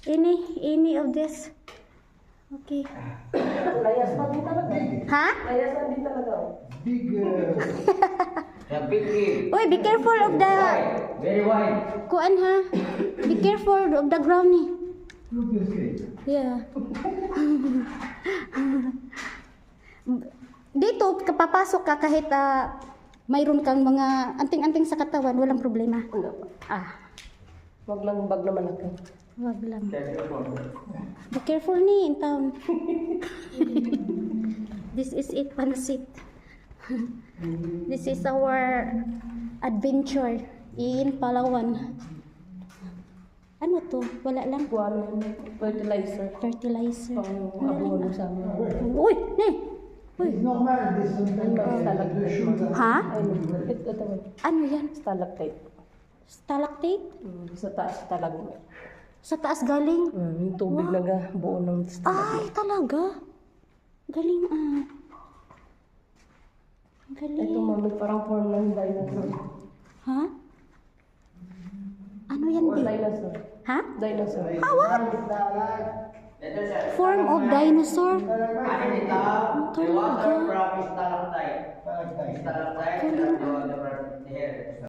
Any of this. Okay. Layas pa din talaga. Ha? Layas pa din talaga. Big. Uy, be careful of the... Very wide. Kuan ha? Be careful of the ground ni. Look this way. Yeah. Dito, kapapasok ka kahit mayroon kang mga anting-anting sa katawan, walang problema. Wala pa. Ah, Wag lang bag na malaki. wag lang. Be careful ni in town. This is it, Pansit. This is our adventure in Palawan. Ano to? Wala lang. Kuha fertilizer. Fertilizer. Pang abono sa amin. Uy! Ne! Uy! It's normal. This sometimes the shoes are. Ha? Ito. Ano yan? Stalactite. Stalactite? Sa taas talaga. Sa taas galing? Yung tubig na buo ng Ay, talaga? Galing Galing. Ito mami, parang form ng dinosaur. Ha? Ano yan, di? Dinosaur. Ha? Dinosaur. Form of dinosaur? Ano nito? The water from stalactite. Stalactite. Stalactite. And the water from here.